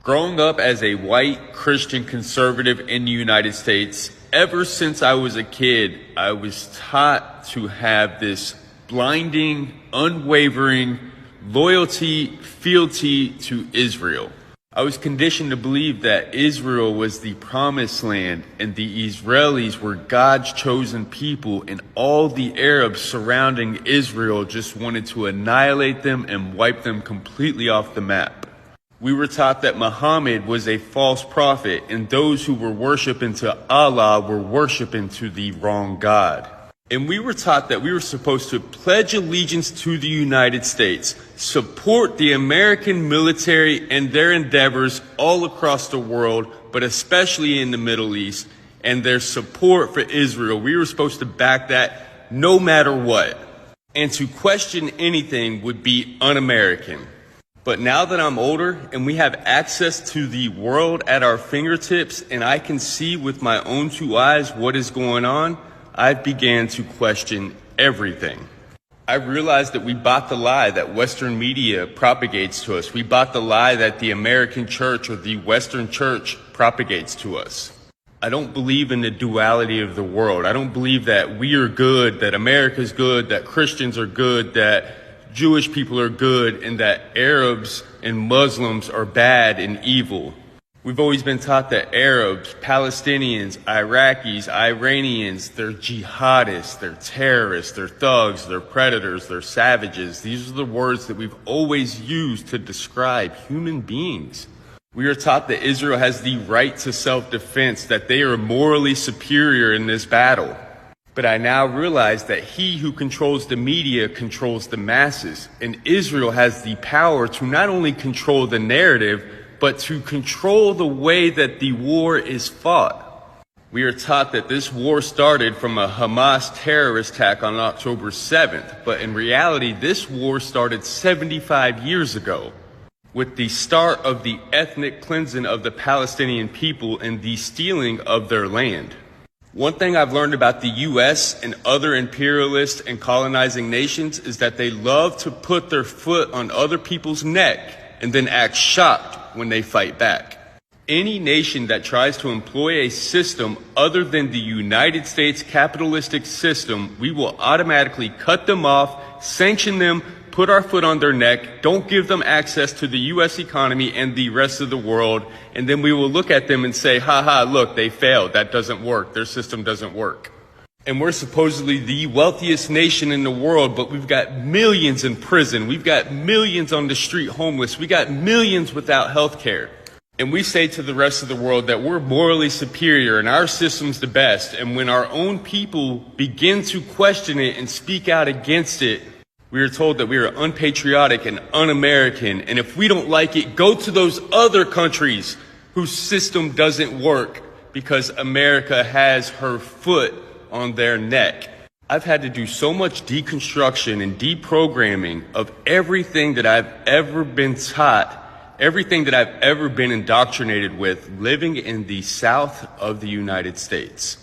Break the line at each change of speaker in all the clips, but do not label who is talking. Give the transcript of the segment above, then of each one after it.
Growing up as a white Christian conservative in the United States, ever since I was a kid, I was taught to have this blinding, unwavering loyalty, fealty to Israel. I was conditioned to believe that Israel was the promised land and the Israelis were God's chosen people, and all the Arabs surrounding Israel just wanted to annihilate them and wipe them completely off the map. We were taught that Muhammad was a false prophet and those who were worshiping to Allah were worshiping to the wrong God. And we were taught that we were supposed to pledge allegiance to the United States, support the American military and their endeavors all across the world, but especially in the Middle East, and their support for Israel. We were supposed to back that no matter what. And to question anything would be un-American. But now that I'm older and we have access to the world at our fingertips and I can see with my own two eyes what is going on, I've began to question everything. I realized that we bought the lie that Western media propagates to us. We bought the lie that the American church or the Western church propagates to us. I don't believe in the duality of the world. I don't believe that we are good, that America's good, that Christians are good, that Jewish people are good, and that Arabs and Muslims are bad and evil. We've always been taught that Arabs, Palestinians, Iraqis, Iranians, they're jihadists, they're terrorists, they're thugs, they're predators, they're savages. These are the words that we've always used to describe human beings. We are taught that Israel has the right to self-defense, that they are morally superior in this battle. But I now realize that he who controls the media controls the masses, and Israel has the power to not only control the narrative, but to control the way that the war is fought. We are taught that this war started from a Hamas terrorist attack on October 7th, but in reality, this war started 75 years ago, with the start of the ethnic cleansing of the Palestinian people and the stealing of their land. One thing I've learned about the U.S. and other imperialist and colonizing nations is that they love to put their foot on other people's neck and then act shocked when they fight back. Any nation that tries to employ a system other than the United States capitalistic system, we will automatically cut them off, sanction them, put our foot on their neck, don't give them access to the U.S. economy and the rest of the world, and then we will look at them and say, look, they failed. That doesn't work. Their system doesn't work. And we're supposedly the wealthiest nation in the world, but we've got millions in prison. We've got millions on the street homeless. We got millions without health care. And we say to the rest of the world that we're morally superior and our system's the best. And when our own people begin to question it and speak out against it, we are told that we are unpatriotic and un-American, and if we don't like it, go to those other countries whose system doesn't work because America has her foot on their neck. I've had to do so much deconstruction and deprogramming of everything that I've ever been taught, everything that I've ever been indoctrinated with living in the South of the United States.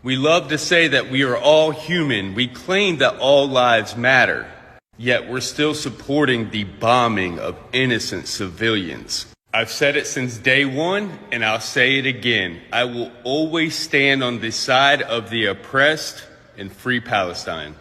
We love to say that we are all human. We claim that all lives matter. Yet we're still supporting the bombing of innocent civilians. I've said it since day one, and I'll say it again. I will always stand on the side of the oppressed and free Palestine.